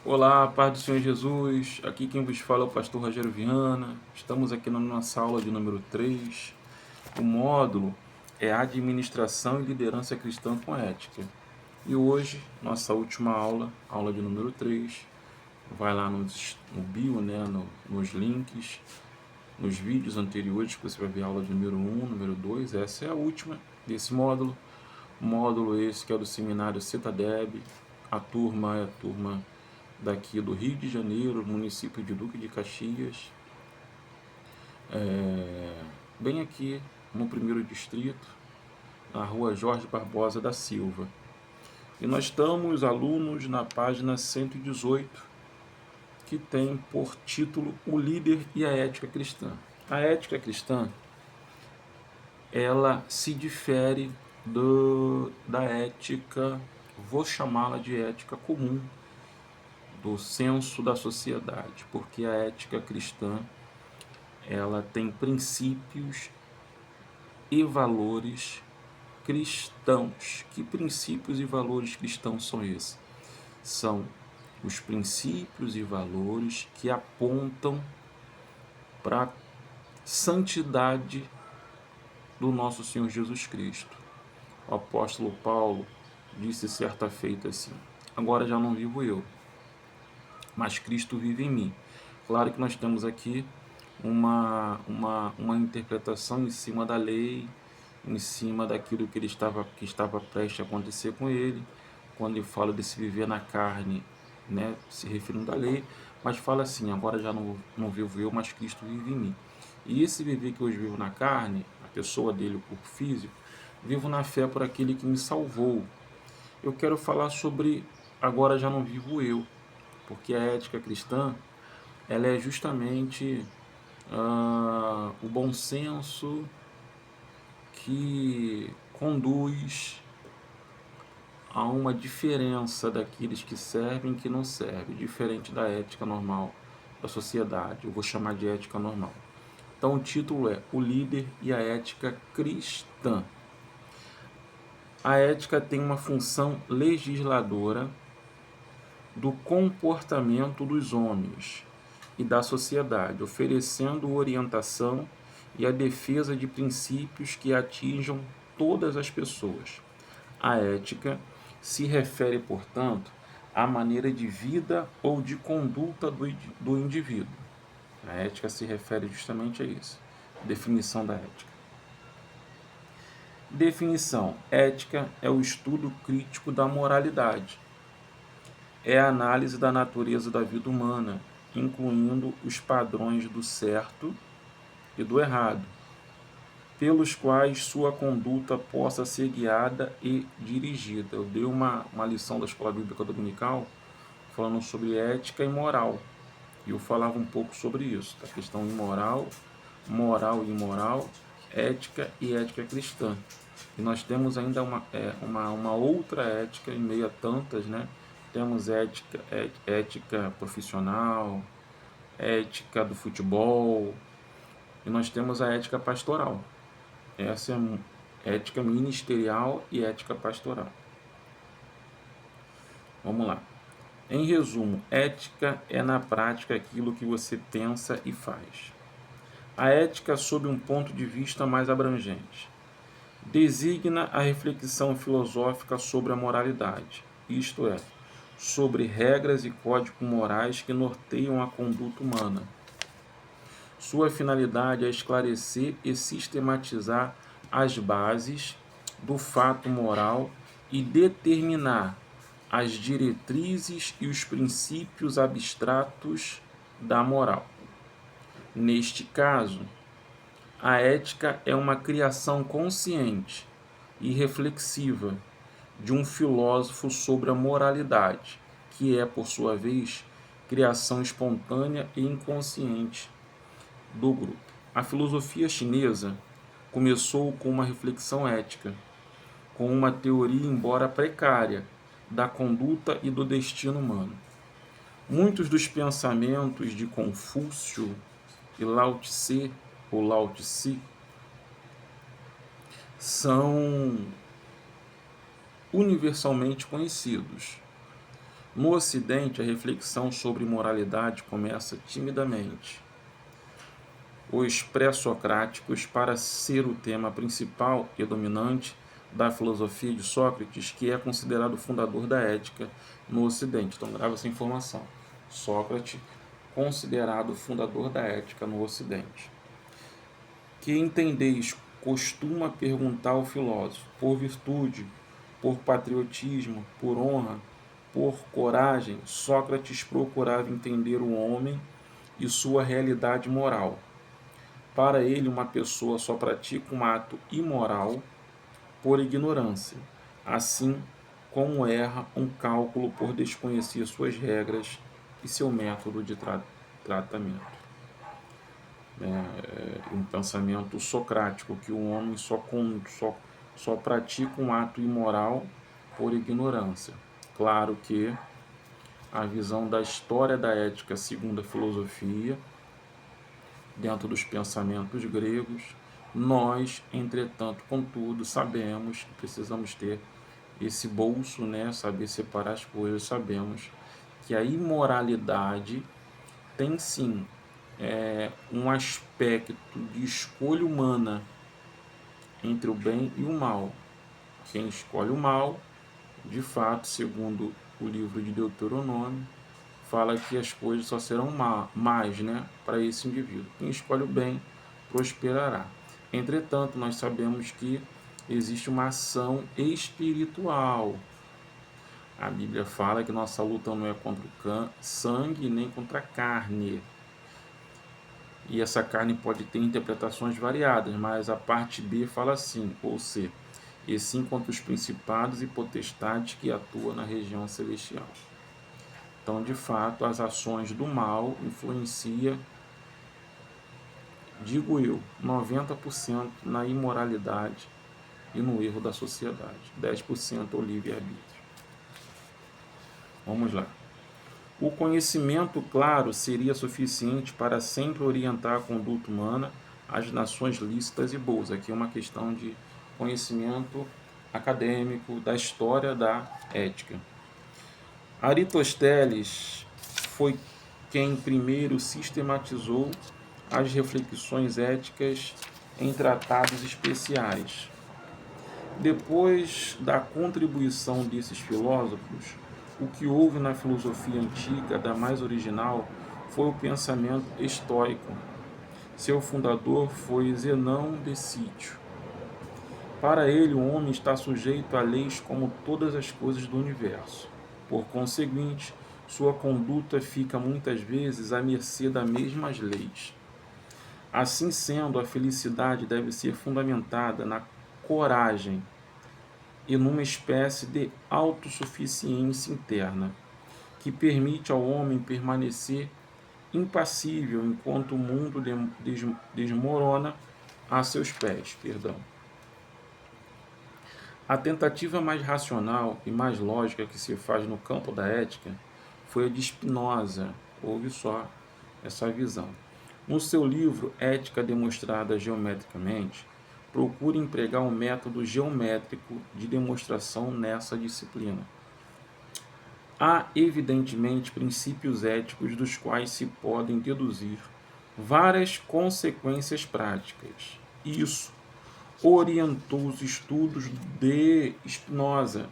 Olá, paz do Senhor Jesus. Aqui quem vos fala é o pastor Rogério Viana. Estamos aqui na nossa aula de número 3. O módulo é Administração e Liderança Cristã com Ética. E hoje, nossa última aula, aula de número 3. Vai lá no bio, nos links, nos vídeos anteriores, que você vai ver a aula de número 1, número 2. Essa é a última desse módulo. Módulo esse que é do seminário CETADEB. A turma é a turma daqui do Rio de Janeiro, município de Duque de Caxias, bem aqui no primeiro distrito, na rua Jorge Barbosa da Silva. E nós estamos, alunos, na página 118, que tem por título O Líder e a Ética Cristã. A ética cristã, ela se difere da ética, vou chamá-la de ética comum, do senso da sociedade, porque a ética cristã ela tem princípios e valores cristãos. Que princípios e valores cristãos são esses? São os princípios e valores que apontam para a santidade do nosso Senhor Jesus Cristo. O apóstolo Paulo disse certa feita assim: agora já não vivo eu, mas Cristo vive em mim. Claro que nós temos aqui uma interpretação em cima da lei, em cima daquilo que estava prestes a acontecer com ele, quando ele fala desse viver na carne, né, se referindo à lei, mas fala assim: agora já não vivo eu, mas Cristo vive em mim. E esse viver que hoje vivo na carne, a pessoa dele, o corpo físico, vivo na fé por aquele que me salvou. Eu quero falar sobre agora já não vivo eu, porque a ética cristã ela é justamente o bom senso que conduz a uma diferença daqueles que servem e que não servem, diferente da ética normal da sociedade. Eu vou chamar de ética normal. Então o título é O Líder e a Ética Cristã. A ética tem uma função legisladora do comportamento dos homens e da sociedade, oferecendo orientação e a defesa de princípios que atinjam todas as pessoas. A ética se refere, portanto, à maneira de vida ou de conduta do indivíduo. A ética se refere justamente a isso. Definição da ética. Definição: ética é o estudo crítico da moralidade. É a análise da natureza da vida humana, incluindo os padrões do certo e do errado, pelos quais sua conduta possa ser guiada e dirigida. Eu dei uma lição da Escola Bíblica Dominical falando sobre ética e moral, e eu falava um pouco sobre isso, a questão imoral, moral e imoral, ética e ética cristã. E nós temos ainda uma outra ética em meio a tantas, né? Temos ética profissional, ética do futebol, e nós temos a ética pastoral. Essa é ética ministerial e ética pastoral. Vamos lá. Em resumo, ética é na prática aquilo que você pensa e faz. A ética, sob um ponto de vista mais abrangente, designa a reflexão filosófica sobre a moralidade, isto é, sobre regras e códigos morais que norteiam a conduta humana. Sua finalidade é esclarecer e sistematizar as bases do fato moral e determinar as diretrizes e os princípios abstratos da moral. Neste caso, a ética é uma criação consciente e reflexiva de um filósofo sobre a moralidade, que é, por sua vez, criação espontânea e inconsciente do grupo. A filosofia chinesa começou com uma reflexão ética, com uma teoria, embora precária, da conduta e do destino humano. Muitos dos pensamentos de Confúcio e Lao Tse, ou Lao Tse, são universalmente conhecidos. No Ocidente, a reflexão sobre moralidade começa timidamente. Os pré-socráticos, para ser o tema principal e dominante da filosofia de Sócrates, que é considerado o fundador da ética no Ocidente. Então, grava essa informação. Sócrates, considerado o fundador da ética no Ocidente. Que entendeis, costuma perguntar ao filósofo, por virtude, por patriotismo, por honra, por coragem, Sócrates procurava entender o homem e sua realidade moral. Para ele, uma pessoa só pratica um ato imoral por ignorância, assim como erra um cálculo por desconhecer suas regras e seu método de tratamento. Um pensamento socrático, que o homem só pratica um ato imoral por ignorância. Claro que a visão da história da ética segundo a filosofia, dentro dos pensamentos gregos, nós, entretanto, contudo, sabemos que precisamos ter esse bolso, né, saber separar as coisas, sabemos que a imoralidade tem sim um aspecto de escolha humana entre o bem e o mal. Quem escolhe o mal, de fato, segundo o livro de Deuteronômio, fala que as coisas só serão más, né, para esse indivíduo. Quem escolhe o bem prosperará. Entretanto, nós sabemos que existe uma ação espiritual. A Bíblia fala que nossa luta não é contra o sangue nem contra a carne. E essa carne pode ter interpretações variadas, mas a parte B fala assim, ou C, e sim contra os principados e potestades que atuam na região celestial. Então, de fato, as ações do mal influenciam, digo eu, 90% na imoralidade e no erro da sociedade. 10% o livre-arbítrio. Vamos lá. O conhecimento, claro, seria suficiente para sempre orientar a conduta humana às nações lícitas e boas. Aqui é uma questão de conhecimento acadêmico da história da ética. Aristóteles foi quem primeiro sistematizou as reflexões éticas em tratados especiais. Depois da contribuição desses filósofos, o que houve na filosofia antiga, da mais original, foi o pensamento estoico. Seu fundador foi Zenão de Sítio. Para ele, o homem está sujeito a leis como todas as coisas do universo. Por conseguinte, sua conduta fica muitas vezes à mercê das mesmas leis. Assim sendo, a felicidade deve ser fundamentada na coragem e numa espécie de autossuficiência interna, que permite ao homem permanecer impassível enquanto o mundo desmorona a seus pés. A tentativa mais racional e mais lógica que se faz no campo da ética foi a de Spinoza. Ouve só essa visão. No seu livro Ética Demonstrada Geometricamente, procura empregar um método geométrico de demonstração nessa disciplina. Há, evidentemente, princípios éticos dos quais se podem deduzir várias consequências práticas. Isso orientou os estudos de Spinoza,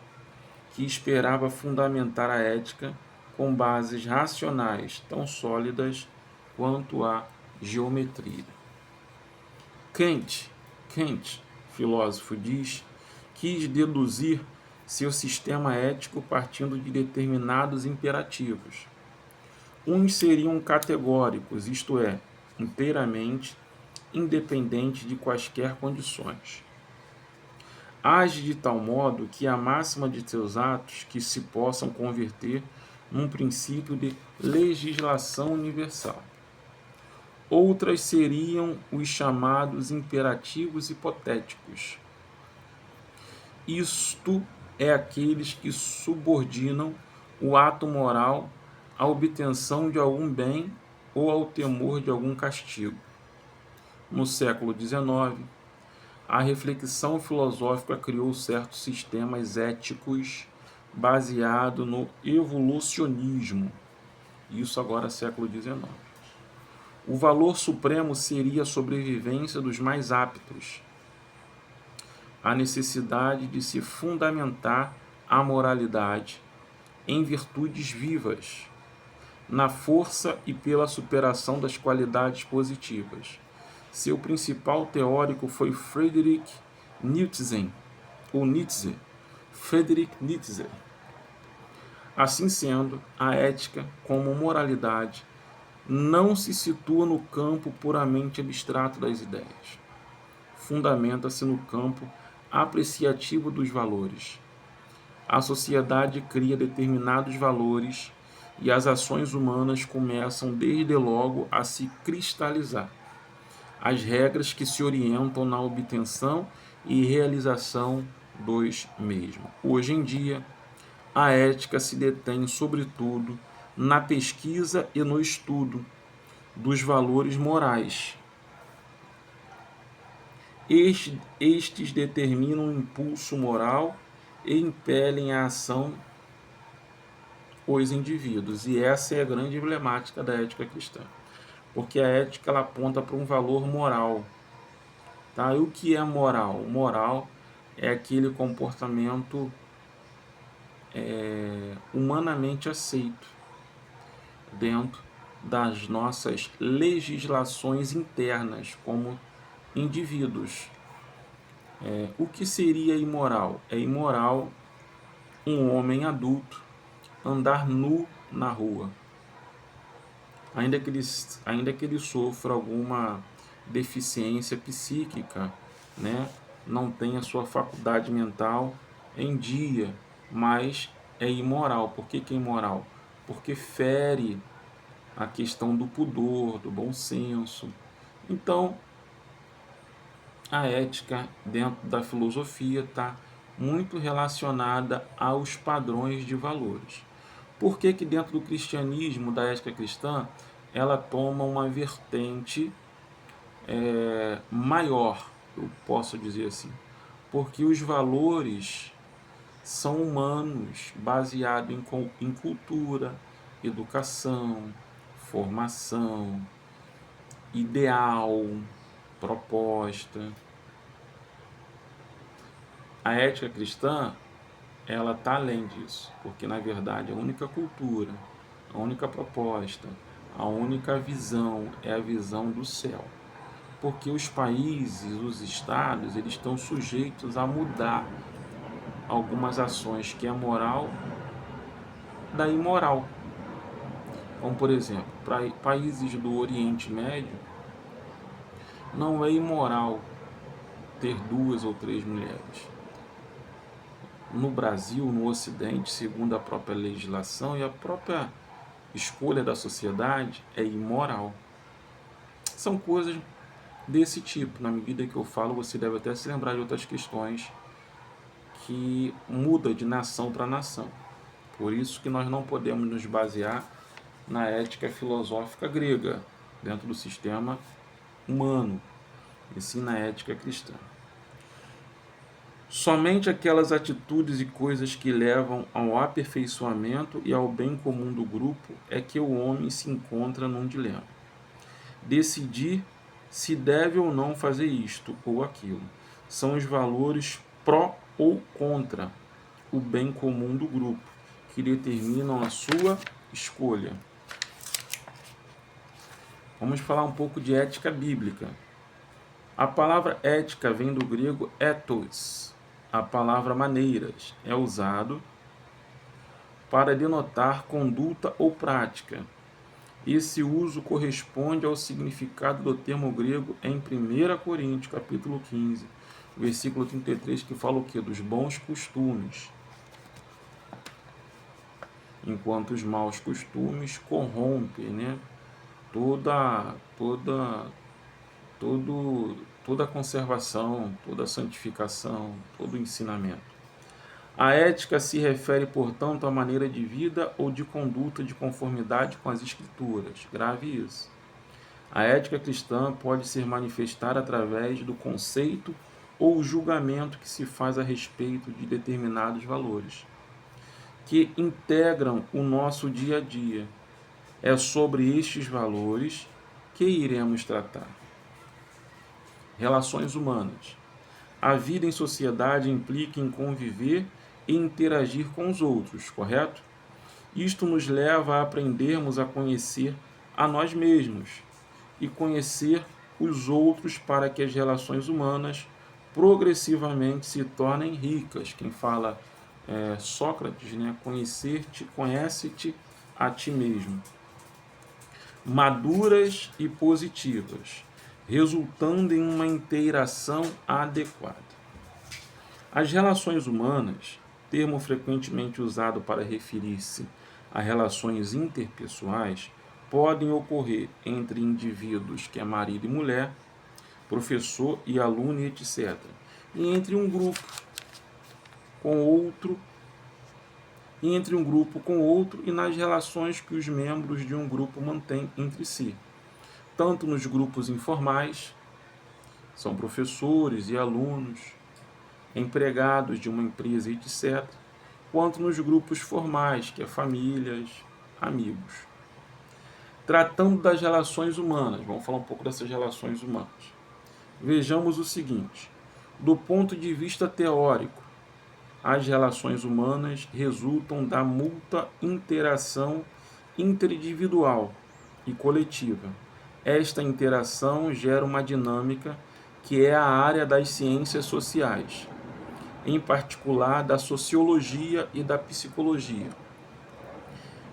que esperava fundamentar a ética com bases racionais tão sólidas quanto a geometria. Kant, filósofo, quis deduzir seu sistema ético partindo de determinados imperativos. Uns seriam categóricos, isto é, inteiramente independente de quaisquer condições. Age de tal modo que a máxima de seus atos que se possam converter num princípio de legislação universal. Outras seriam os chamados imperativos hipotéticos. Isto é aqueles que subordinam o ato moral à obtenção de algum bem ou ao temor de algum castigo. No século XIX, a reflexão filosófica criou certos sistemas éticos baseado no evolucionismo. Isso agora século XIX. O valor supremo seria a sobrevivência dos mais aptos, a necessidade de se fundamentar a moralidade em virtudes vivas, na força e pela superação das qualidades positivas. Seu principal teórico foi Friedrich Nietzsche, ou Nietzsche, Friedrich Nietzsche. Assim sendo, a ética, como moralidade, não se situa no campo puramente abstrato das ideias. Fundamenta-se no campo apreciativo dos valores. A sociedade cria determinados valores e as ações humanas começam desde logo a se cristalizar. As regras que se orientam na obtenção e realização dos mesmos. Hoje em dia, a ética se detém, sobretudo, na pesquisa e no estudo dos valores morais. Estes determinam o impulso moral e impelem a ação os indivíduos. E essa é a grande emblemática da ética cristã. Porque a ética ela aponta para um valor moral. Tá? E o que é moral? Moral é aquele comportamento humanamente aceito dentro das nossas legislações internas como indivíduos. O que seria imoral? É imoral um homem adulto andar nu na rua, ainda que ele sofra alguma deficiência psíquica, né? Não tenha sua faculdade mental em dia, mas é imoral. Por que é imoral? Porque fere a questão do pudor, do bom senso. Então, a ética dentro da filosofia está muito relacionada aos padrões de valores. Por que dentro do cristianismo, da ética cristã, ela toma uma vertente maior, eu posso dizer assim? Porque os valores são humanos, baseados em cultura, educação, formação, ideal, proposta. A ética cristã, ela está além disso, porque na verdade a única cultura, a única proposta, a única visão é a visão do céu. Porque os países, os estados, eles estão sujeitos a mudar algumas ações que é moral da imoral. Como, por exemplo, para países do Oriente Médio, não é imoral ter 2 ou 3 mulheres. No Brasil, no Ocidente, segundo a própria legislação e a própria escolha da sociedade, é imoral. São coisas desse tipo. Na medida que eu falo, você deve até se lembrar de outras questões que muda de nação para nação. Por isso que nós não podemos nos basear na ética filosófica grega, dentro do sistema humano, e sim na ética cristã. Somente aquelas atitudes e coisas que levam ao aperfeiçoamento e ao bem comum do grupo é que o homem se encontra num dilema. Decidir se deve ou não fazer isto ou aquilo. São os valores pró ou contra o bem comum do grupo, que determinam a sua escolha. Vamos falar um pouco de ética bíblica. A palavra ética vem do grego ethos. A palavra maneiras é usado para denotar conduta ou prática. Esse uso corresponde ao significado do termo grego em 1 Coríntios, capítulo 15, versículo 33, que fala o quê? Dos bons costumes. Enquanto os maus costumes corrompem, né? toda a conservação, toda a santificação, todo o ensinamento. A ética se refere, portanto, à maneira de vida ou de conduta de conformidade com as Escrituras. Grave isso. A ética cristã pode ser manifestada através do conceito ou julgamento que se faz a respeito de determinados valores. que integram o nosso dia a dia. É sobre estes valores que iremos tratar. Relações humanas. A vida em sociedade implica em conviver e interagir com os outros, correto? Isto nos leva a aprendermos a conhecer a nós mesmos e conhecer os outros para que as relações humanas progressivamente se tornem ricas. Quem fala é Sócrates, né? Conhecer-te, conhece-te a ti mesmo. Maduras e positivas, resultando em uma interação adequada. As relações humanas, termo frequentemente usado para referir-se a relações interpessoais, podem ocorrer entre indivíduos que é marido e mulher, professor e aluno, etc. E entre um grupo com outro, e nas relações que os membros de um grupo mantêm entre si. Tanto nos grupos informais, são professores e alunos, empregados de uma empresa, etc., quanto nos grupos formais, que é famílias, amigos. Tratando das relações humanas, vamos falar um pouco dessas relações humanas. Vejamos o seguinte: do ponto de vista teórico, as relações humanas resultam da mútua interação interindividual e coletiva. Esta interação gera uma dinâmica que é a área das ciências sociais, em particular da sociologia e da psicologia,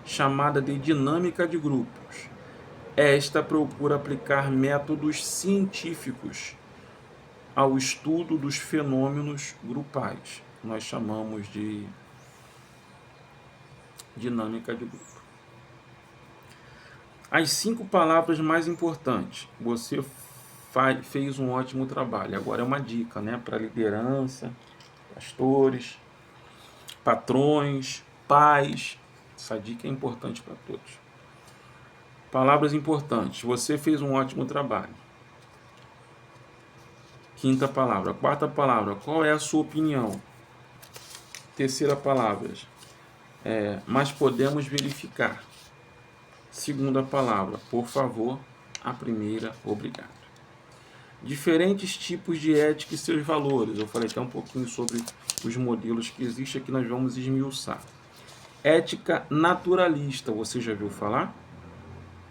chamada de dinâmica de grupos. Esta procura aplicar métodos científicos ao estudo dos fenômenos grupais. Nós chamamos de dinâmica de grupo. As 5 palavras mais importantes. Você fez um ótimo trabalho. Agora é uma dica, né, para liderança, pastores, patrões, pais. Essa dica é importante para todos. Palavras importantes. Você fez um ótimo trabalho. Quinta palavra. Quarta palavra. Qual é a sua opinião? Terceira palavra. Mas podemos verificar. Segunda palavra. Por favor. A primeira. Obrigado. Diferentes tipos de ética e seus valores. Eu falei até um pouquinho sobre os modelos que existem, aqui nós vamos esmiuçar. Ética naturalista. Você já viu falar?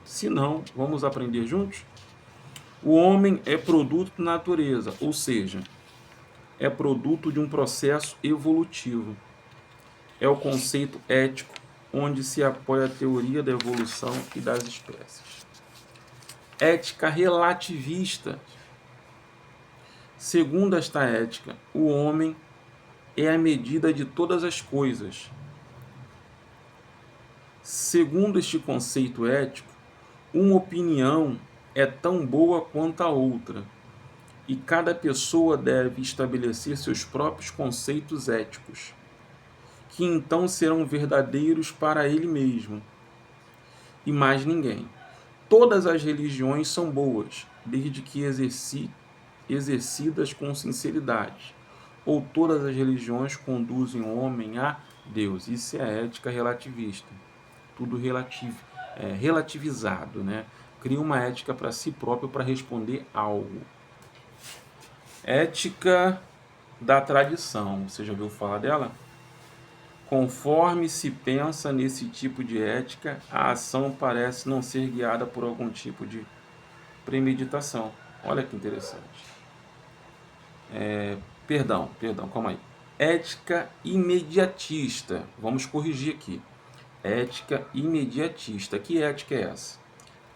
Se não, vamos aprender juntos? O homem é produto da natureza, ou seja, é produto de um processo evolutivo. É o conceito ético onde se apoia a teoria da evolução e das espécies. Ética relativista. Segundo esta ética, o homem é a medida de todas as coisas. Segundo este conceito ético, uma opinião é tão boa quanto a outra, e cada pessoa deve estabelecer seus próprios conceitos éticos, que então serão verdadeiros para ele mesmo e mais ninguém. Todas as religiões são boas, desde que exercidas com sinceridade, ou todas as religiões conduzem o homem a Deus. Isso é a ética relativista. Tudo relativizado, né? Cria uma ética para si próprio para responder algo. Ética da tradição. Você já ouviu falar dela? Conforme se pensa nesse tipo de ética, a ação parece não ser guiada por algum tipo de premeditação. Olha que interessante. Perdão, calma aí. Ética imediatista. Vamos corrigir aqui. Ética imediatista. Que ética é essa?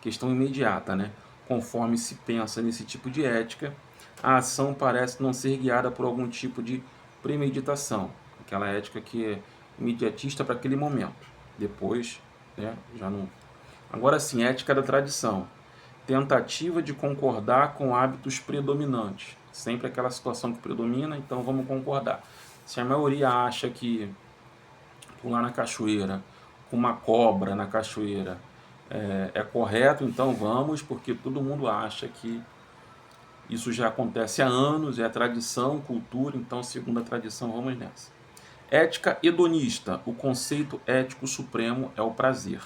Questão imediata, né? Conforme se pensa nesse tipo de ética, a ação parece não ser guiada por algum tipo de premeditação. Aquela ética que é imediatista para aquele momento. Depois, né, já não. Agora sim, ética da tradição. Tentativa de concordar com hábitos predominantes. Sempre aquela situação que predomina, então vamos concordar. Se a maioria acha que pular na cachoeira com uma cobra na cachoeira é correto, então vamos, porque todo mundo acha que isso já acontece há anos, é a tradição, cultura, então segundo a tradição vamos nessa. Ética hedonista, o conceito ético supremo é o prazer.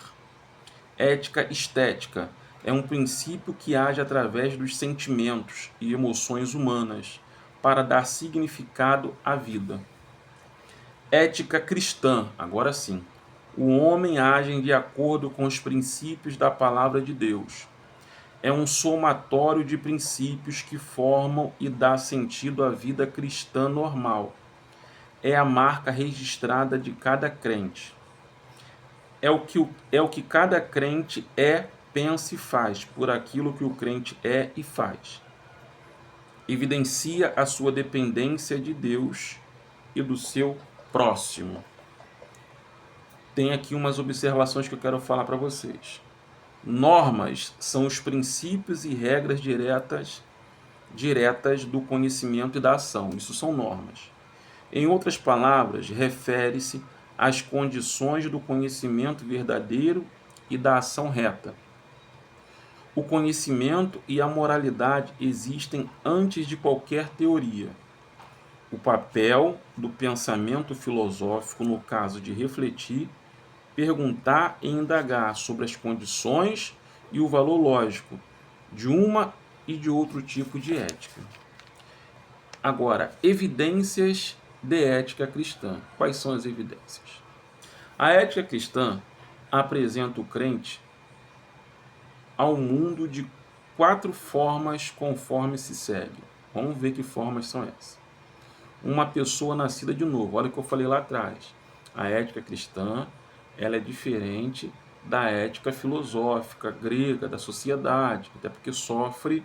Ética estética, é um princípio que age através dos sentimentos e emoções humanas para dar significado à vida. Ética cristã, agora sim, o homem age de acordo com os princípios da palavra de Deus. É um somatório de princípios que formam e dá sentido à vida cristã normal. É a marca registrada de cada crente. É o que cada crente é, pensa e faz, por aquilo que o crente é e faz. Evidencia a sua dependência de Deus e do seu próximo. Tem aqui umas observações que eu quero falar para vocês. Normas são os princípios e regras diretas do conhecimento e da ação. Isso são normas. Em outras palavras, refere-se às condições do conhecimento verdadeiro e da ação reta. O conhecimento e a moralidade existem antes de qualquer teoria. O papel do pensamento filosófico, no caso de refletir, perguntar e indagar sobre as condições e o valor lógico de uma e de outro tipo de ética. Agora, evidências de ética cristã. Quais são as evidências? A ética cristã apresenta o crente ao mundo de 4 formas conforme se segue. Vamos ver que formas são essas. Uma pessoa nascida de novo. Olha o que eu falei lá atrás. A ética cristã, ela é diferente da ética filosófica grega, da sociedade, até porque sofre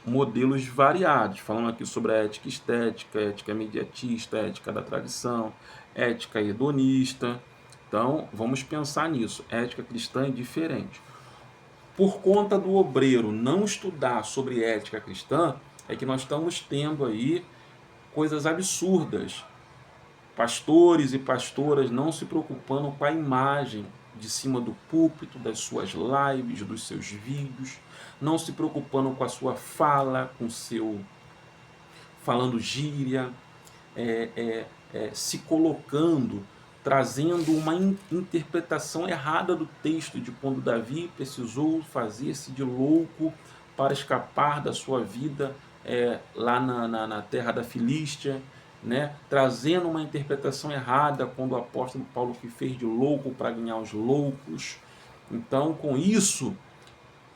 modelos variados, falando aqui sobre a ética estética, ética mediatista, ética da tradição, ética hedonista. Então, vamos pensar nisso. Ética cristã é diferente. Por conta do obreiro não estudar sobre ética cristã, é que nós estamos tendo aí coisas absurdas. Pastores e pastoras não se preocupando com a imagem de cima do púlpito, das suas lives, dos seus vídeos, não se preocupando com a sua fala, com seu falando gíria, se colocando, trazendo uma interpretação errada do texto de quando Davi precisou fazer-se de louco para escapar da sua vida lá na terra da Filístia, né? Trazendo uma interpretação errada quando o apóstolo Paulo se fez de louco para ganhar os loucos. Então, com isso,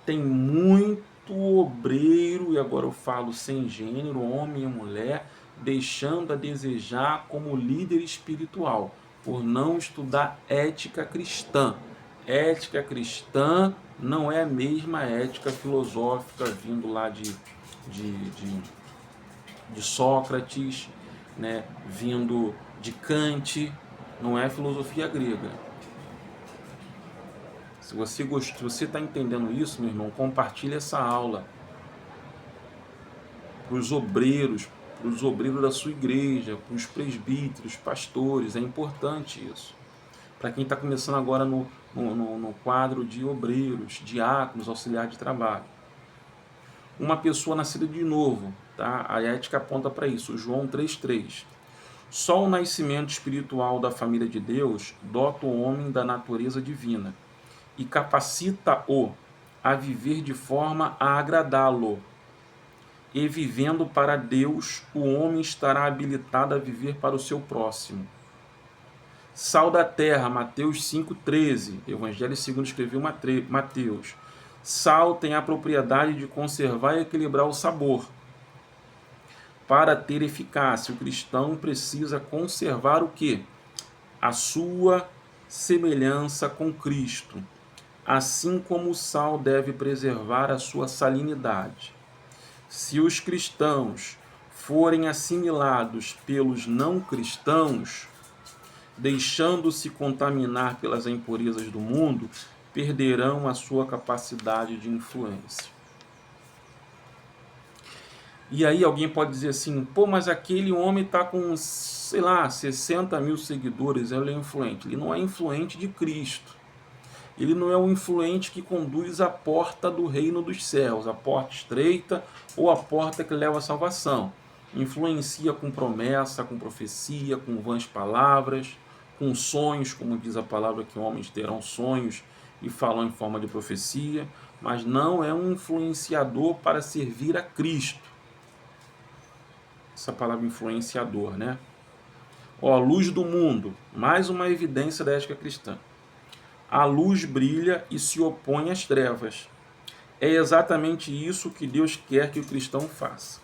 tem muito obreiro, e agora eu falo sem gênero, homem e mulher, deixando a desejar como líder espiritual, por não estudar ética cristã. Ética cristã não é a mesma ética filosófica vindo lá de Sócrates, né, vindo de Kant, não é filosofia grega. Se você está entendendo isso, meu irmão, compartilhe essa aula para os obreiros da sua igreja, para os presbíteros, pastores, é importante isso. Para quem está começando agora no quadro de obreiros, diáconos, auxiliar de trabalho. Uma pessoa nascida de novo, tá? A ética aponta para isso, João 3,3. Só o nascimento espiritual da família de Deus dota o homem da natureza divina e capacita-o a viver de forma a agradá-lo. E vivendo para Deus, o homem estará habilitado a viver para o seu próximo. Sal da terra, Mateus 5,13, Evangelho segundo escreveu Mateus. Sal tem a propriedade de conservar e equilibrar o sabor. Para ter eficácia, o cristão precisa conservar o quê? A sua semelhança com Cristo, assim como o sal deve preservar a sua salinidade. Se os cristãos forem assimilados pelos não cristãos, deixando-se contaminar pelas impurezas do mundo, perderão a sua capacidade de influência. E aí alguém pode dizer assim, pô, mas aquele homem está com, sei lá, 60 mil seguidores, ele é influente. Ele não é influente de Cristo. Ele não é um influente que conduz à porta do reino dos céus, a porta estreita ou a porta que leva à salvação. influencia com promessa, com profecia, com vãs palavras, com sonhos, como diz a palavra que homens terão sonhos e falam em forma de profecia, mas não é um influenciador para servir a Cristo. Essa palavra influenciador, né? Ó, luz do mundo, mais uma evidência da ética cristã. A luz brilha e se opõe às trevas. É exatamente isso que Deus quer que o cristão faça.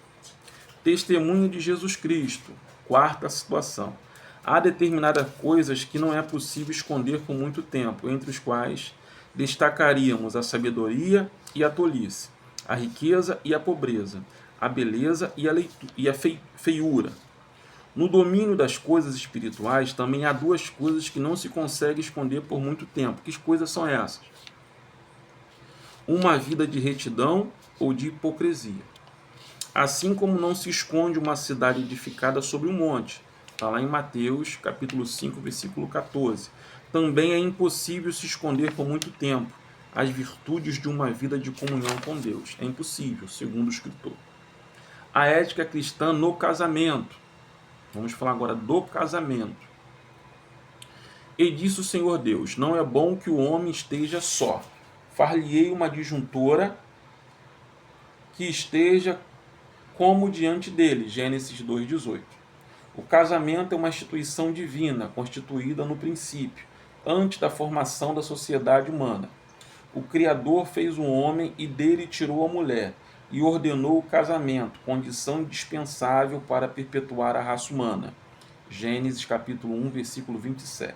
Testemunho de Jesus Cristo. Quarta situação. Há determinadas coisas que não é possível esconder por muito tempo, entre os quais destacaríamos a sabedoria e a tolice, a riqueza e a pobreza, a beleza e a feiura. No domínio das coisas espirituais também há duas coisas que não se consegue esconder por muito tempo. Que coisas são essas? Uma vida de retidão ou de hipocrisia. Assim como não se esconde uma cidade edificada sobre um monte. Está lá em Mateus, capítulo 5, versículo 14. Também é impossível se esconder por muito tempo as virtudes de uma vida de comunhão com Deus. É impossível, segundo o escritor. A ética cristã no casamento. Vamos falar agora do casamento. E disse o Senhor Deus: não é bom que o homem esteja só. Far-lhe-ei uma adjuntora que esteja como diante dele. Gênesis 2,18. O casamento é uma instituição divina, constituída no princípio, antes da formação da sociedade humana. O Criador fez o homem e dele tirou a mulher, e ordenou o casamento, condição indispensável para perpetuar a raça humana. Gênesis capítulo 1, versículo 27.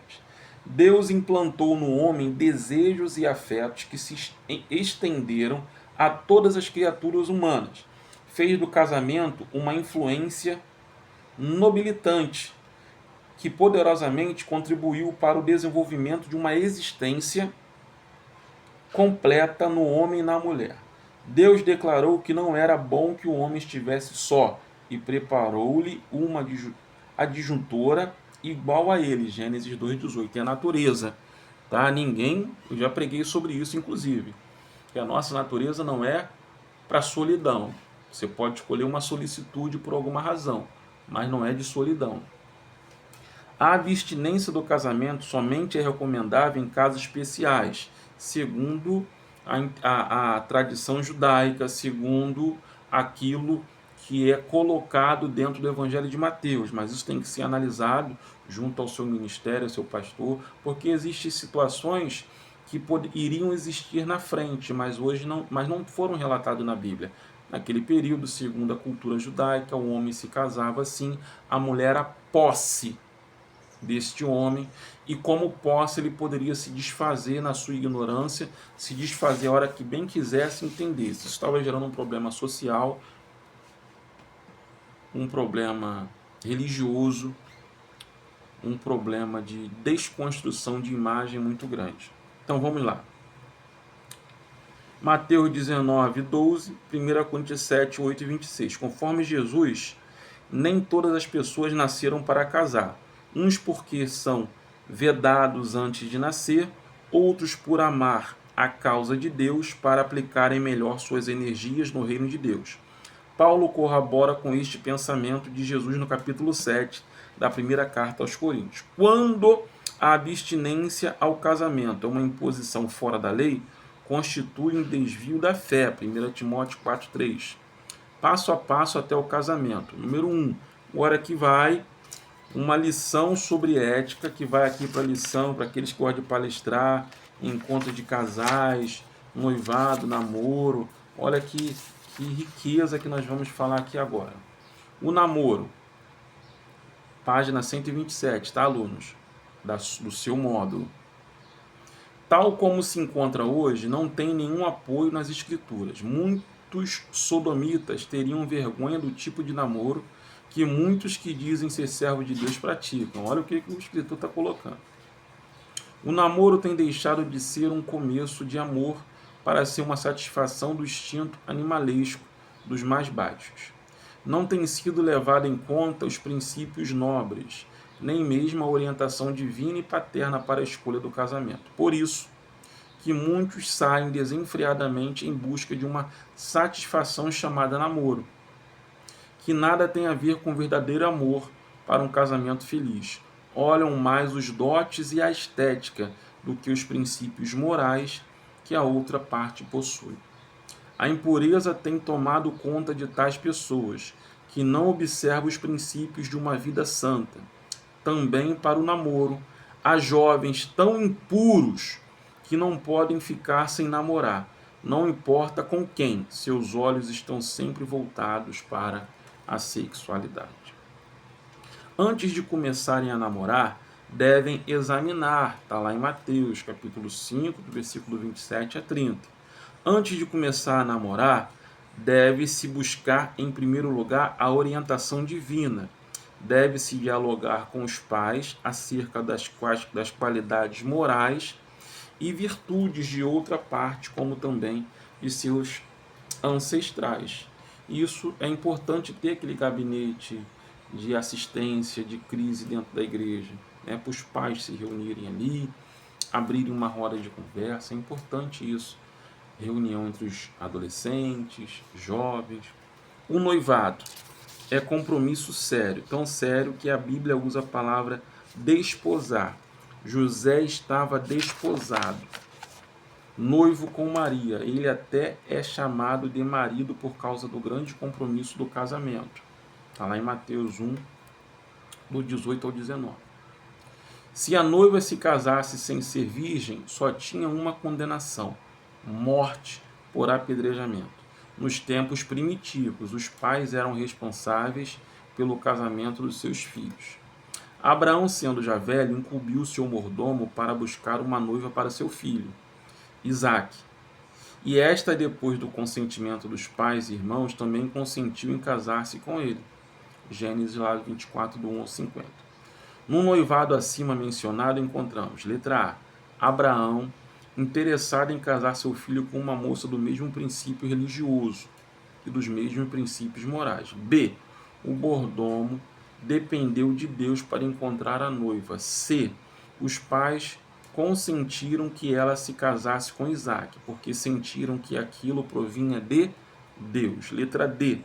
Deus implantou no homem desejos e afetos que se estenderam a todas as criaturas humanas. Fez do casamento uma influência nobilitante, que poderosamente contribuiu para o desenvolvimento de uma existência completa no homem e na mulher. Deus declarou que não era bom que o homem estivesse só e preparou-lhe uma adjuntora igual a ele. Gênesis 2,18. É a natureza, tá? Ninguém, eu já preguei sobre isso inclusive, que a nossa natureza não é para solidão. Você pode escolher uma solicitude por alguma razão, mas não é de solidão. A abstinência do casamento somente é recomendável em casos especiais, segundo a tradição judaica, segundo aquilo que é colocado dentro do Evangelho de Mateus, mas isso tem que ser analisado junto ao seu ministério, ao seu pastor, porque existem situações que iriam existir na frente, mas hoje não foram relatadas na Bíblia. Naquele período, segundo a cultura judaica, o homem se casava assim, a mulher a posse deste homem, e como posse ele poderia se desfazer na sua ignorância, se desfazer a hora que bem quisesse, entendesse. Isso estava gerando um problema social, um problema religioso, um problema de desconstrução de imagem muito grande. Então vamos lá. Mateus 19, 12, 1 Coríntios 7, 8 e 26. Conforme Jesus, nem todas as pessoas nasceram para casar. Uns porque são vedados antes de nascer, outros por amar a causa de Deus para aplicarem melhor suas energias no reino de Deus. Paulo corrobora com este pensamento de Jesus no capítulo 7 da primeira carta aos Coríntios. Quando a abstinência ao casamento é uma imposição fora da lei, constitui um desvio da fé. 1 Timóteo 4,3. Passo a passo até o casamento. Número 1. Agora aqui vai uma lição sobre ética, que vai aqui para a lição, para aqueles que gostam de palestrar, encontro de casais, noivado, namoro. Olha que riqueza que nós vamos falar aqui agora. O namoro, página 127, tá, alunos? Do seu módulo. Tal como se encontra hoje, não tem nenhum apoio nas escrituras. Muitos sodomitas teriam vergonha do tipo de namoro que muitos que dizem ser servos de Deus praticam. Olha o que o escritor está colocando. O namoro tem deixado de ser um começo de amor para ser uma satisfação do instinto animalesco dos mais baixos. Não tem sido levado em conta os princípios nobres, nem mesmo a orientação divina e paterna para a escolha do casamento. Por isso que muitos saem desenfreadamente em busca de uma satisfação chamada namoro. que nada tem a ver com verdadeiro amor para um casamento feliz. Olham mais os dotes e a estética do que os princípios morais que a outra parte possui. A impureza tem tomado conta de tais pessoas, que não observam os princípios de uma vida santa. Também para o namoro, há jovens tão impuros que não podem ficar sem namorar. Não importa com quem, seus olhos estão sempre voltados para a sexualidade. Antes de começarem a namorar, devem examinar, está lá em Mateus, capítulo 5, do versículo 27 a 30. Antes de começar a namorar, deve-se buscar, em primeiro lugar, a orientação divina. Deve-se dialogar com os pais acerca das qualidades morais e virtudes de outra parte, como também de seus ancestrais. Isso é importante ter aquele gabinete de assistência, de crise dentro da igreja, né, para os pais se reunirem ali, abrirem uma roda de conversa. É importante isso. Reunião entre os adolescentes, jovens. O noivado é compromisso sério, tão sério que a Bíblia usa a palavra desposar. José estava desposado, noivo com Maria. Ele até é chamado de marido por causa do grande compromisso do casamento. Está lá em Mateus 1, do 18 ao 19. Se a noiva se casasse sem ser virgem, só tinha uma condenação: morte por apedrejamento. Nos tempos primitivos, os pais eram responsáveis pelo casamento dos seus filhos. Abraão, sendo já velho, incumbiu seu mordomo para buscar uma noiva para seu filho, Isaque. E esta, depois do consentimento dos pais e irmãos, também consentiu em casar-se com ele. Gênesis 24, do 1 ao 50. No noivado acima mencionado, encontramos, letra A, Abraão, interessado em casar seu filho com uma moça do mesmo princípio religioso e dos mesmos princípios morais. B, o mordomo dependeu de Deus para encontrar a noiva. C, os pais consentiram que ela se casasse com Isaque, porque sentiram que aquilo provinha de Deus. Letra D,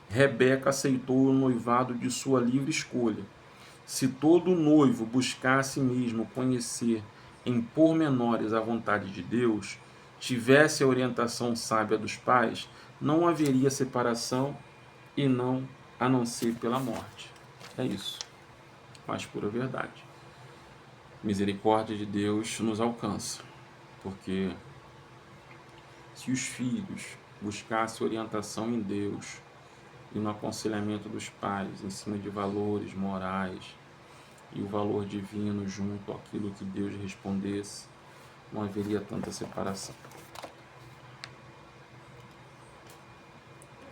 Rebeca aceitou o noivado de sua livre escolha. Se todo noivo buscasse mesmo conhecer em pormenores a vontade de Deus, tivesse a orientação sábia dos pais, não haveria separação a não ser pela morte. É isso. Mais pura verdade. Misericórdia de Deus nos alcança, porque se os filhos buscassem orientação em Deus e no aconselhamento dos pais, em cima de valores morais e o valor divino junto àquilo que Deus respondesse, não haveria tanta separação.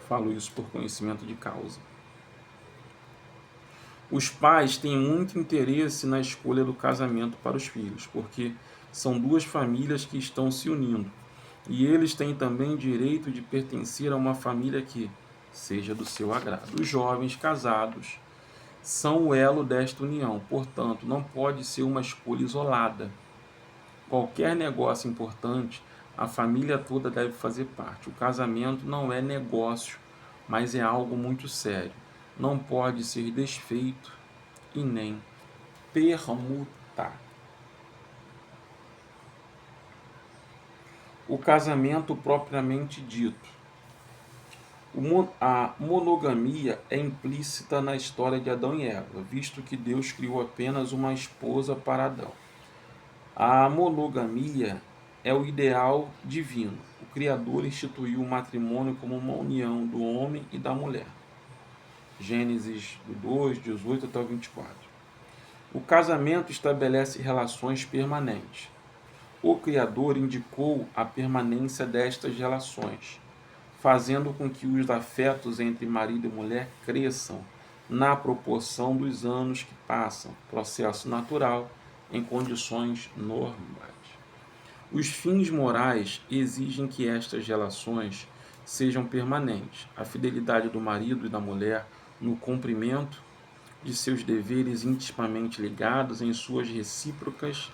Falo isso por conhecimento de causa. Os pais têm muito interesse na escolha do casamento para os filhos, porque são duas famílias que estão se unindo. E eles têm também direito de pertencer a uma família que seja do seu agrado. Os jovens casados são o elo desta união, portanto, não pode ser uma escolha isolada. Qualquer negócio importante, a família toda deve fazer parte. O casamento não é negócio, mas é algo muito sério. Não pode ser desfeito e nem permutar. O casamento propriamente dito. A monogamia é implícita na história de Adão e Eva, visto que Deus criou apenas uma esposa para Adão. A monogamia é o ideal divino. O Criador instituiu o matrimônio como uma união do homem e da mulher. Gênesis 2, 18 até o 24. O casamento estabelece relações permanentes. O Criador indicou a permanência destas relações, fazendo com que os afetos entre marido e mulher cresçam na proporção dos anos que passam, processo natural, em condições normais. Os fins morais exigem que estas relações sejam permanentes. A fidelidade do marido e da mulher no cumprimento de seus deveres intimamente ligados em suas recíprocas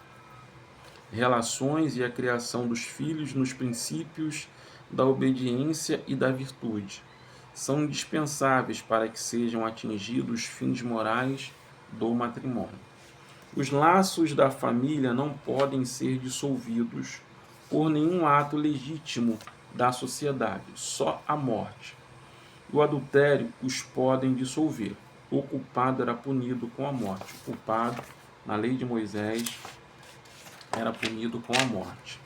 relações e a criação dos filhos nos princípios da obediência e da virtude. são indispensáveis para que sejam atingidos os fins morais do matrimônio. Os laços da família não podem ser dissolvidos por nenhum ato legítimo da sociedade, só a morte. O adultério os podem dissolver. O culpado era punido com a morte. O culpado, na lei de Moisés, era punido com a morte.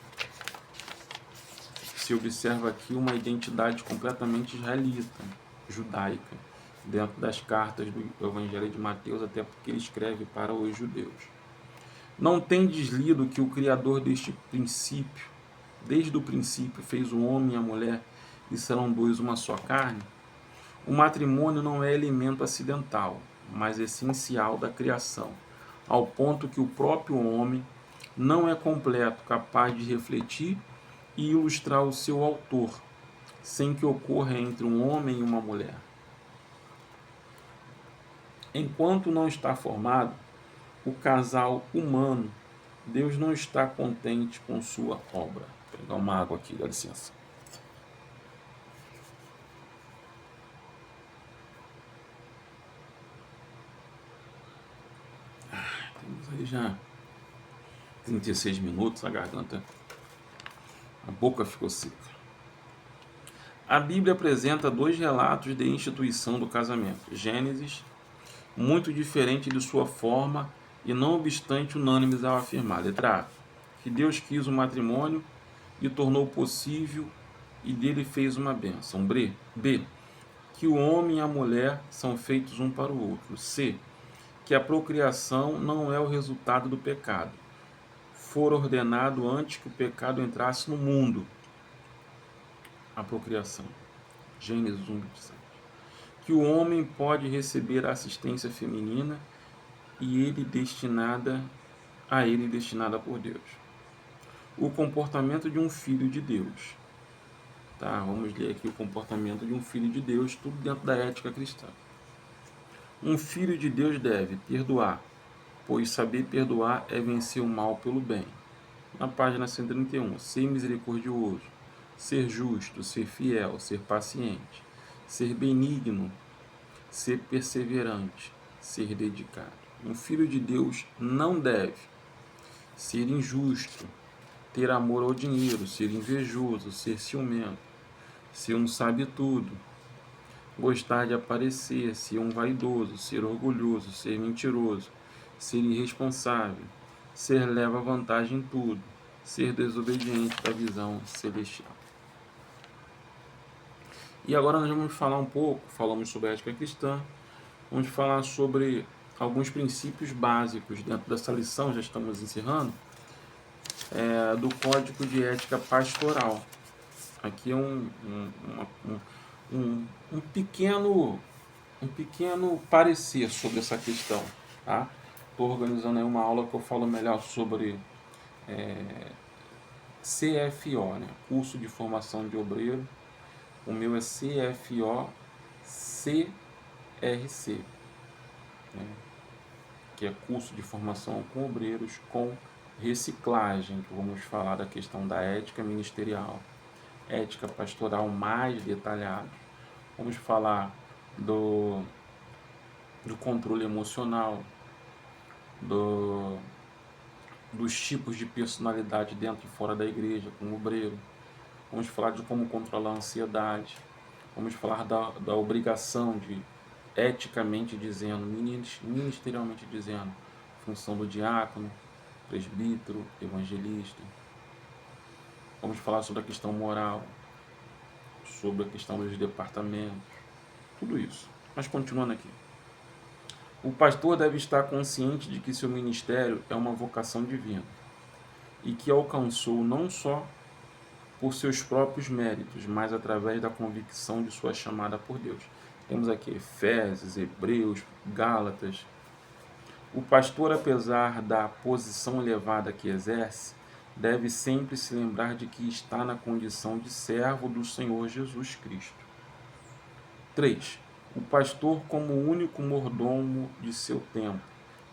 Se observa aqui uma identidade completamente israelita, judaica, dentro das cartas do Evangelho de Mateus, até porque ele escreve para os judeus. Não tem deslido que o Criador deste princípio, desde o princípio, fez o homem e a mulher e serão dois uma só carne? O matrimônio não é elemento acidental, mas essencial da criação, ao ponto que o próprio homem não é completo, capaz de refletir e ilustrar o seu autor, sem que ocorra entre um homem e uma mulher. Enquanto não está formado o casal humano, Deus não está contente com sua obra. Vou pegar uma água aqui, dá licença. Temos aí já 36 minutos, a garganta, a boca ficou seca. A Bíblia apresenta dois relatos de instituição do casamento. Gênesis, muito diferente de sua forma e não obstante unânimes ao afirmar. Letra A. Que Deus quis o matrimônio e tornou possível e dele fez uma bênção. B. Que o homem e a mulher são feitos um para o outro. C. Que a procriação não é o resultado do pecado. For ordenado antes que o pecado entrasse no mundo. A procriação. Gênesis 1:27. Que o homem pode receber a assistência feminina e a ele destinada por Deus. O comportamento de um filho de Deus. Tá, vamos ler aqui o comportamento de um filho de Deus, tudo dentro da ética cristã. Um filho de Deus deve perdoar, pois saber perdoar é vencer o mal pelo bem. Na página 131, ser misericordioso, ser justo, ser fiel, ser paciente, ser benigno, ser perseverante, ser dedicado. Um filho de Deus não deve ser injusto, ter amor ao dinheiro, ser invejoso, ser ciumento, ser um sabe-tudo, gostar de aparecer, ser um vaidoso, ser orgulhoso, ser mentiroso, ser irresponsável, ser leva vantagem em tudo, ser desobediente da visão celestial. E agora nós vamos falar um pouco, falamos sobre a ética cristã, vamos falar sobre alguns princípios básicos dentro dessa lição, já estamos encerrando, do Código de Ética Pastoral. Aqui é um pequeno parecer sobre essa questão. Tá? Estou organizando aí uma aula que eu falo melhor sobre CFO, né? Curso de Formação de Obreiro. O meu é CFO-CRC, né? Que é Curso de Formação com Obreiros com Reciclagem, que vamos falar da questão da ética ministerial, ética pastoral mais detalhado. Vamos falar do controle emocional, dos tipos de personalidade dentro e fora da igreja, como obreiro. Vamos falar de como controlar a ansiedade. Vamos falar da obrigação de, eticamente dizendo, ministerialmente dizendo, função do diácono, presbítero, evangelista. Vamos falar sobre a questão moral, sobre a questão dos departamentos, tudo isso. Mas continuando aqui. O pastor deve estar consciente de que seu ministério é uma vocação divina e que alcançou não só por seus próprios méritos, mas através da convicção de sua chamada por Deus. Temos aqui Efésios, Hebreus, Gálatas. O pastor, apesar da posição elevada que exerce, deve sempre se lembrar de que está na condição de servo do Senhor Jesus Cristo. 3. O pastor, como único mordomo de seu tempo,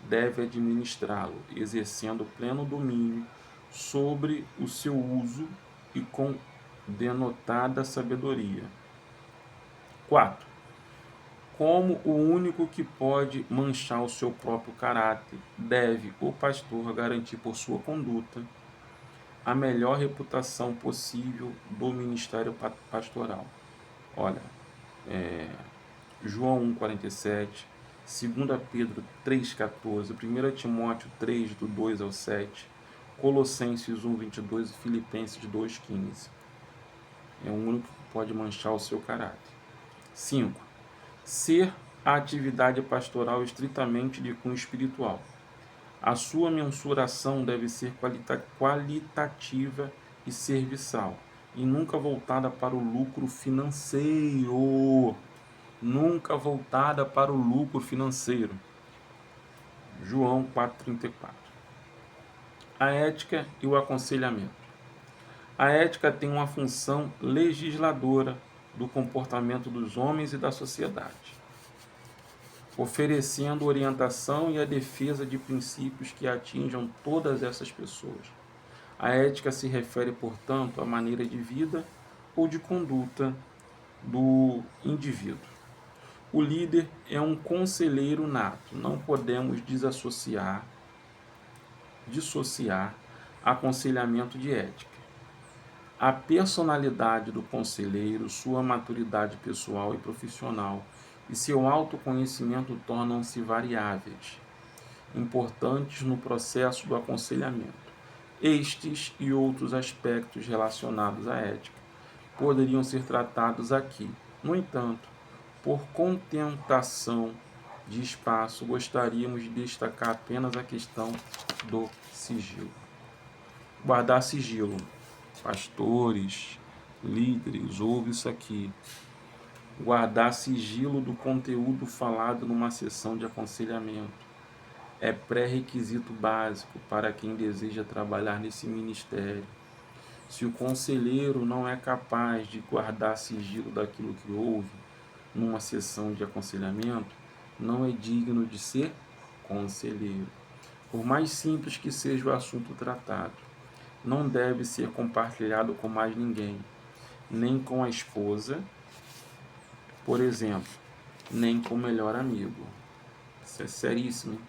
deve administrá-lo, exercendo pleno domínio sobre o seu uso e com denotada sabedoria. 4. Como o único que pode manchar o seu próprio caráter, deve o pastor garantir por sua conduta a melhor reputação possível do ministério pastoral. Olha, João 1,47, 2 Pedro 3,14, 1 Timóteo 3, do 2 ao 7, Colossenses 1,22 e Filipenses 2,15. É o único que pode manchar o seu caráter. 5. Ser a atividade pastoral estritamente de cunho espiritual. A sua mensuração deve ser qualitativa e serviçal, e nunca voltada para o lucro financeiro. Nunca voltada para o lucro financeiro. João 4,34. A ética e o aconselhamento. A ética tem uma função legisladora do comportamento dos homens e da sociedade, oferecendo orientação e a defesa de princípios que atinjam todas essas pessoas. A ética se refere, portanto, à maneira de vida ou de conduta do indivíduo. O líder é um conselheiro nato, não podemos dissociar aconselhamento de ética. A personalidade do conselheiro, sua maturidade pessoal e profissional e seu autoconhecimento tornam-se variáveis, importantes no processo do aconselhamento. Estes e outros aspectos relacionados à ética poderiam ser tratados aqui. No entanto, por contentação de espaço, gostaríamos de destacar apenas a questão do sigilo. Guardar sigilo. Pastores, líderes, ouve isso aqui. Guardar sigilo do conteúdo falado numa sessão de aconselhamento é pré-requisito básico para quem deseja trabalhar nesse ministério. Se o conselheiro não é capaz de guardar sigilo daquilo que ouve numa sessão de aconselhamento, não é digno de ser conselheiro. Por mais simples que seja o assunto tratado, não deve ser compartilhado com mais ninguém, nem com a esposa, por exemplo, nem com o melhor amigo. Isso é seríssimo, hein?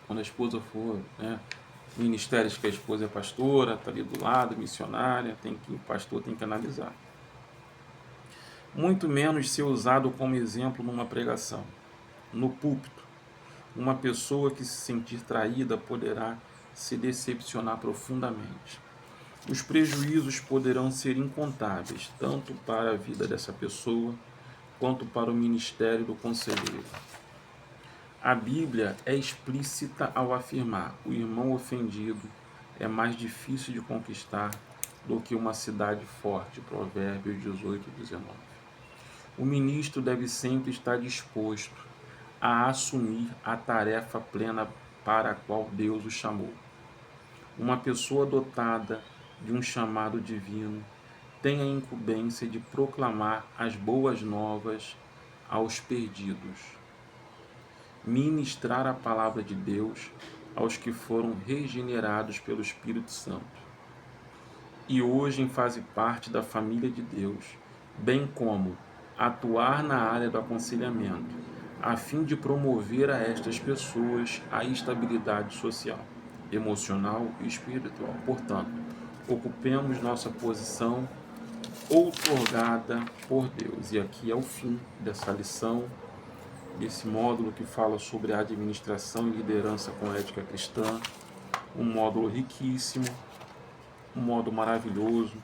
Quando a esposa for, ministérios que a esposa é pastora, está ali do lado, missionária, o pastor tem que analisar. Muito menos ser usado como exemplo numa pregação. No púlpito, uma pessoa que se sentir traída poderá se decepcionar profundamente. Os prejuízos poderão ser incontáveis, tanto para a vida dessa pessoa, quanto para o ministério do conselheiro. A Bíblia é explícita ao afirmar: o irmão ofendido é mais difícil de conquistar do que uma cidade forte. Provérbios 18:19. O ministro deve sempre estar disposto a assumir a tarefa plena para a qual Deus o chamou. Uma pessoa dotada de um chamado divino tem a incumbência de proclamar as boas novas aos perdidos, ministrar a palavra de Deus aos que foram regenerados pelo Espírito Santo e hoje fazem parte da família de Deus, bem como atuar na área do aconselhamento, a fim de promover a estas pessoas a estabilidade social, emocional e espiritual. Portanto, ocupemos nossa posição outorgada por Deus. E aqui é o fim dessa lição, desse módulo que fala sobre a administração e liderança com ética cristã. Um módulo riquíssimo, um módulo maravilhoso,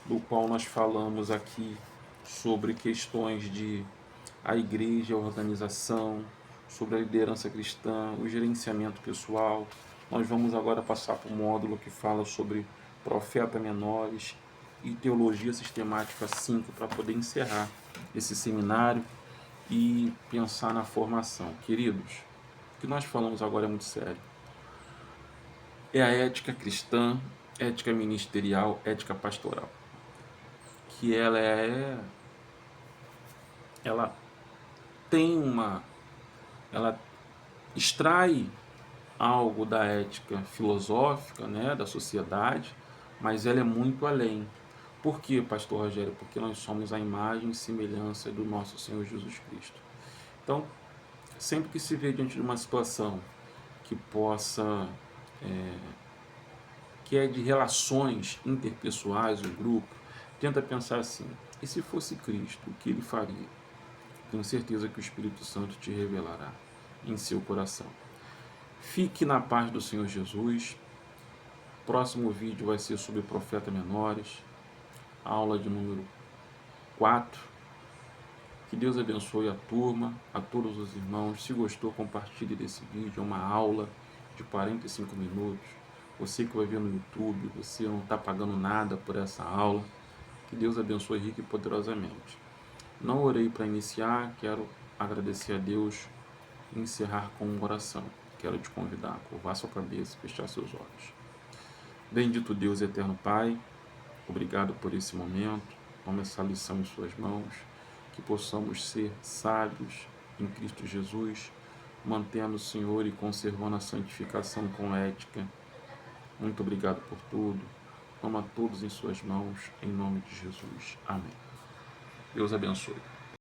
do qual nós falamos aqui sobre questões de a igreja, a organização, sobre a liderança cristã, o gerenciamento pessoal. Nós vamos agora passar para o módulo que fala sobre profetas menores e teologia sistemática 5, para poder encerrar esse seminário e pensar na formação. Queridos, o que nós falamos agora é muito sério. É a ética cristã, ética ministerial, ética pastoral. Que ela extrai algo da ética filosófica, né, da sociedade, mas ela é muito além. Por quê, pastor Rogério? Porque nós somos a imagem e semelhança do nosso Senhor Jesus Cristo. Então, sempre que se vê diante de uma situação que possa, que é de relações interpessoais ou grupo, tenta pensar assim: e se fosse Cristo, o que ele faria? Tenho certeza que o Espírito Santo te revelará em seu coração. Fique na paz do Senhor Jesus. Próximo vídeo vai ser sobre profetas menores, aula de número 4. Que Deus abençoe a turma, a todos os irmãos. Se gostou, compartilhe desse vídeo. É uma aula de 45 minutos. Você que vai ver no YouTube, você não está pagando nada por essa aula. Que Deus abençoe rica e poderosamente. Não orei para iniciar, quero agradecer a Deus e encerrar com uma oração. Quero te convidar a curvar sua cabeça e fechar seus olhos. Bendito Deus, eterno Pai, obrigado por esse momento. Toma essa lição em suas mãos, que possamos ser sábios em Cristo Jesus, mantendo o Senhor e conservando a santificação com ética. Muito obrigado por tudo. Toma todos em suas mãos, em nome de Jesus. Amém. Deus abençoe.